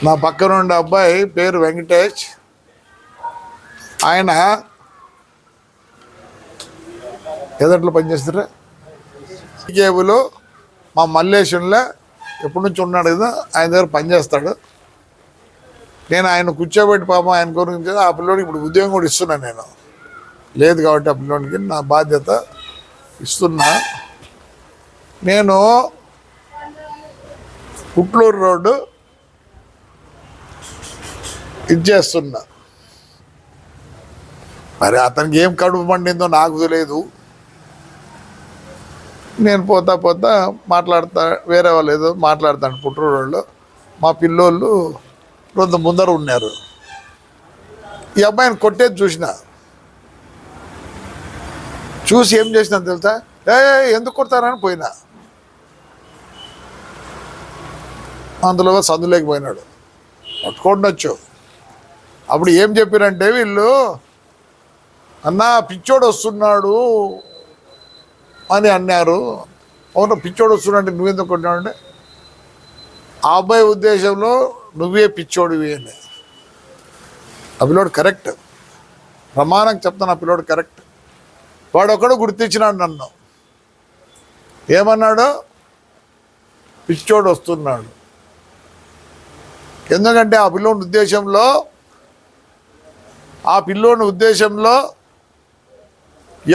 నా పక్కన ఉండే అబ్బాయి పేరు వెంకటేష్. ఆయన ఎదట్లో పనిచేస్తారా కేబులో మా మల్లేశంలో ఎప్పటి నుంచి ఉన్నాడు కదా, ఆయన దగ్గర పనిచేస్తాడు. నేను ఆయన కూర్చోబెట్టి పాపం ఆయన గురించి ఆ పిల్లోడికి ఇప్పుడు ఉద్యోగం కూడా ఇస్తున్నాను. నేను లేదు కాబట్టి ఆ పిల్లోడికి నా బాధ్యత ఇస్తున్నా. నేను పుట్లూరు రోడ్డు ఇచ్చేస్తున్నా. మరి అతనికి ఏం కడుపు పండిందో నాకు తెలియదు. నేను పోతా మాట్లాడతా, వేరే వాళ్ళు ఏదో మాట్లాడతాను. పుట్లూరు రోడ్లో మా పిల్లోళ్ళు కొంత ముందర ఉన్నారు. ఈ అబ్బాయిని కొట్టేది చూసి ఏం చేసినా తెలుసా, ఎందుకు కొడతారని పోయినా. అందులో సందులేకపోయినాడు, పట్టుకోండొచ్చు. అప్పుడు ఏం చెప్పారంటే వీళ్ళు, అన్నా పిచ్చోడు వస్తున్నాడు అని అన్నారు. అవును, పిచ్చోడు వస్తున్నాడు, నువ్వెందుకు కొట్టినావు అంటే, ఆ అబ్బాయి ఉద్దేశంలో నువ్వే పిచ్చోడివి అని. ఆ పిల్లోడు కరెక్ట్, ప్రమాణం చెప్తాను, ఆ పిల్లోడు కరెక్ట్. వాడొక్కడు గుర్తించినాడు నన్ను. ఏమన్నాడు, పిచ్చోడు వస్తున్నాడు. ఎందుకంటే ఆ పిల్లోని ఉద్దేశంలో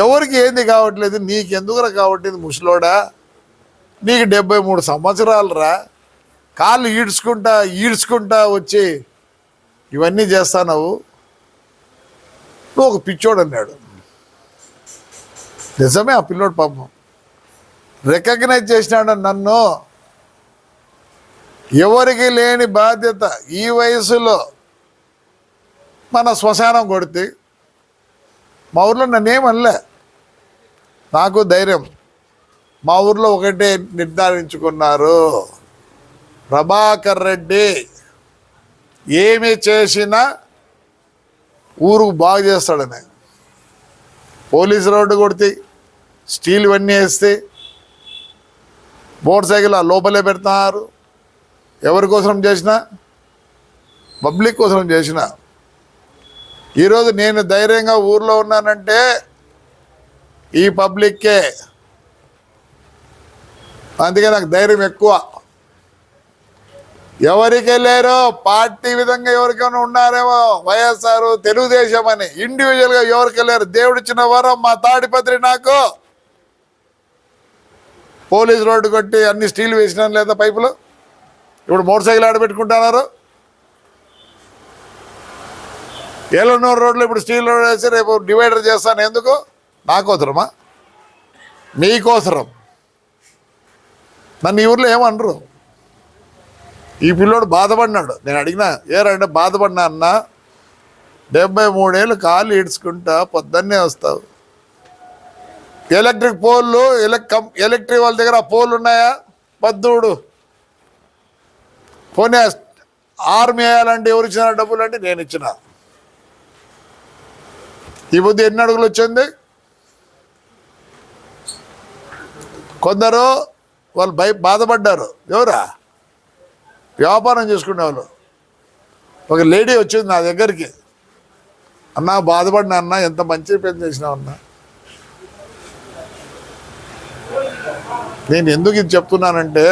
ఎవరికి ఏంది కావట్లేదు, నీకెందుకురా కావట్లేదు ముసలోడా, నీకు 73 సంవత్సరాలు రా, కాళ్ళు ఈడ్చుకుంటా వచ్చి ఇవన్నీ చేస్తావు, నువ్వు ఒక పిచ్చోడు అన్నాడు. నిజమే, ఆ పిల్లోడు పాపం రికగ్నైజ్ చేసినాడు నన్ను. ఎవరికి లేని బాధ్యత ఈ వయసులో మన శ్మశానం కొడితే. మా ఊర్లో నన్నేమనలే, నాకు ధైర్యం. మా ఊర్లో ఒకటే నిర్ధారించుకున్నారు, ప్రభాకర్ రెడ్డి ఏమి చేసినా ఊరుకు బాగు చేస్తాడని. పోలీసు రోడ్డు కొడితే, స్టీల్ ఇవన్నీ వేస్తే, మోటార్ సైకిల్ లోపలే పెడుతున్నారు. ఎవరి కోసం చేసినా, పబ్లిక్ కోసం చేసిన. ఈరోజు నేను ధైర్యంగా ఊర్లో ఉన్నానంటే ఈ పబ్లిక్కే. అందుకే నాకు ధైర్యం ఎక్కువ. ఎవరికి వెళ్ళారో పార్టీ విధంగా ఎవరికైనా ఉన్నారేమో, వైఎస్ఆర్ తెలుగుదేశం అని, ఇండివిజువల్గా ఎవరికి వెళ్ళారు. దేవుడిచ్చిన వరం మా తాడిపత్రి నాకు. పోలీస్ రోడ్డు కొట్టి అన్ని స్టీల్ వేసినాను లేదా పైపులు. ఇప్పుడు మోటార్ సైకిల్ ఆడబెట్టుకుంటున్నారు. ఏలూరు రోడ్లో ఇప్పుడు స్టీల్ రోడ్ వేసి రేపు డివైడర్ చేస్తాను. ఎందుకు? నాకోసరమా, మీకోసరం. నన్ను ఈ ఊర్లో ఏమనరు. ఈ పిల్లోడు బాధపడినాడు. నేను అడిగినా, ఏరంటే బాధపడినా అన్న, 73 ఏళ్ళు కాళ్ళు ఈడ్చుకుంటా పొద్దున్నే వస్తావు. ఎలక్ట్రిక్ పోల్లు, ఎలక్ట్రిక్ వాళ్ళ దగ్గర పోల్లు ఉన్నాయా? పద్దుడు పోనీ ఆర్మీ వేయాలంటే ఎవరు ఇచ్చిన డబ్బులు అంటే నేను ఇచ్చిన. ఈ బుద్ధి ఎన్ని అడుగులు వచ్చింది? కొందరు వాళ్ళు బాధపడ్డారు. ఎవరా? వ్యాపారం చేసుకునే వాళ్ళు. ఒక లేడీ వచ్చింది నా దగ్గరికి, అన్నా బాధపడినా అన్నా, ఎంత మంచి పని చేసినావు అన్నా. నేను ఎందుకు ఇది చెప్తున్నానంటే,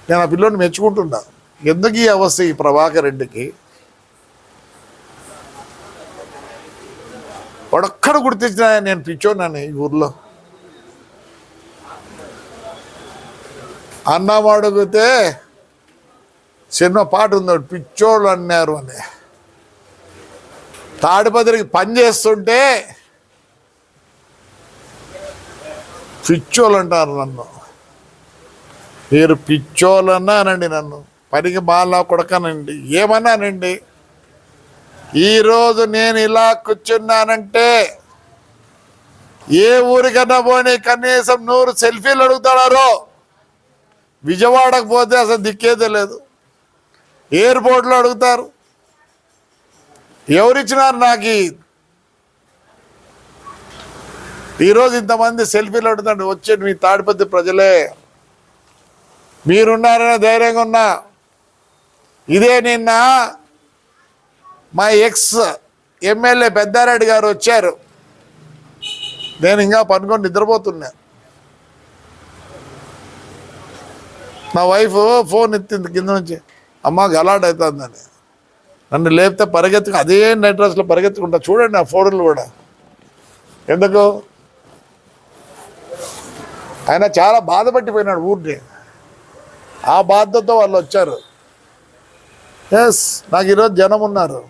నేను ఆ పిల్లోని మెచ్చుకుంటున్నా. ఎందుకు ఈ అవస్థ ఈ ప్రభాకర్ రెడ్డికి? వాడొక్కడ గుర్తించిన నేను పిచ్చోన్నాను ఈ ఊర్లో. అన్నం అడిగితే చిన్న పాట ఉంది, పిచ్చోళ్ళు అన్నారు అని. తాడిపత్రికి పని చేస్తుంటే పిచ్చోళ్ళు అంటారు నన్ను. మీరు పిచ్చోళ్ళన్నా అనండి, నన్ను పనికి బాగా కొడకనండి, ఏమన్నానండి. ఈరోజు నేను ఇలా కూర్చున్నానంటే ఏ ఊరికన్నా పోనీ కనీసం 100 సెల్ఫీలు అడుగుతాడారో. విజయవాడకు పోతే అసలు దిక్కేదే లేదు, ఎయిర్పోర్ట్లో అడుగుతారు. ఎవరిచ్చినారు నాకు? ఈరోజు ఇంతమంది సెల్ఫీలు అడుగుతాడు. వచ్చేది మీ తాడిపత్రి ప్రజలే. మీరున్నారనే ధైర్యంగా ఉన్నా. ఇదే నిన్న మా ఎక్స్ ఎమ్మెల్యే పెద్దారెడ్డి గారు వచ్చారు. నేను ఇంకా పనుకొని నిద్రపోతున్నా. నా వైఫ్ ఫోన్ ఎత్తింది కింద నుంచి, అమ్మ గలాట్ అవుతుందని. నన్ను లేపితే పరిగెత్తుకు అదే నైట్ డ్రెస్లో పరిగెత్తుకుంటా. చూడండి ఆ ఫోటోలు కూడా. ఎందుకు ఆయన చాలా బాధపట్టిపోయినాడు ఊరిని. ఆ బాధతో వాళ్ళు వచ్చారు. ఎస్, నాకు ఈరోజు జనం ఉన్నారు.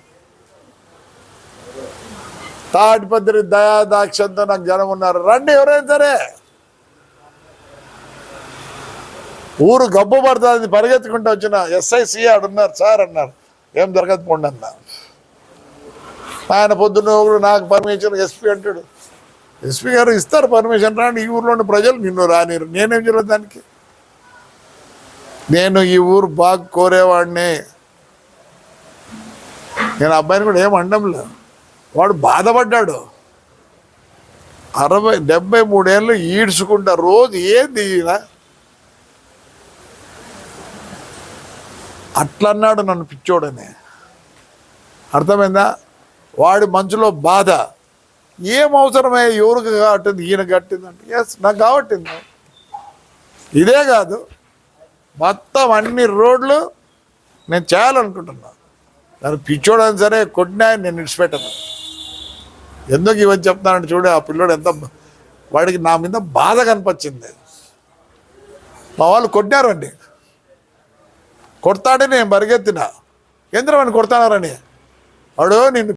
తాటిపత్రి దయా దాక్షంతో నాకు జనం ఉన్నారు. రండి ఎవరైనా సరే. ఊరు గబ్బు పడుతుంది, పరిగెత్తుకుంటూ వచ్చిన ఎస్ఐసి ఆడున్నారు సార్ అన్నారు. ఏం దొరకదు పోండి అన్న. ఆయన పొద్దున్న నాకు పర్మిషన్ ఎస్పీ అంటాడు. ఎస్పీ గారు ఇస్తారు పర్మిషన్, రాండి. ఈ ఊర్లోని ప్రజలు నిన్ను రానిరు. నేనేం చేయలేదు దానికి. నేను ఈ ఊరు బాగా కోరేవాడిని. నేను అబ్బాయిని కూడా ఏం అండంలే. వాడు బాధపడ్డాడు. 73 ఏళ్ళు ఈడ్చుకుంటా రోజు. ఏంది ఈయన అట్లన్నాడు నన్ను పిచ్చోడని. అర్థమైందా? వాడి మనసులో బాధ. ఏం అవసరమే ఎవరికి కట్టింది, ఈయన కట్టిందంటే. ఎస్, నాకు కాబట్టింది. ఇదే కాదు, మొత్తం అన్ని రోడ్లు నేను చేయాలనుకుంటున్నా. దాన్ని పిచ్చోడని సరే కొట్టినా నేను విడిచిపెట్టను. ఎందుకు ఇవన్నీ చెప్తానంటే చూడే, ఆ పిల్లోడు ఎంత వాడికి నా మీద బాధ కనిపించింది. మా వాళ్ళు కొట్టినారండి. కొడతాడని నేను పరిగెత్తిన. ఎందుకు వాడిని కొడతానారని. వాడు నిన్ను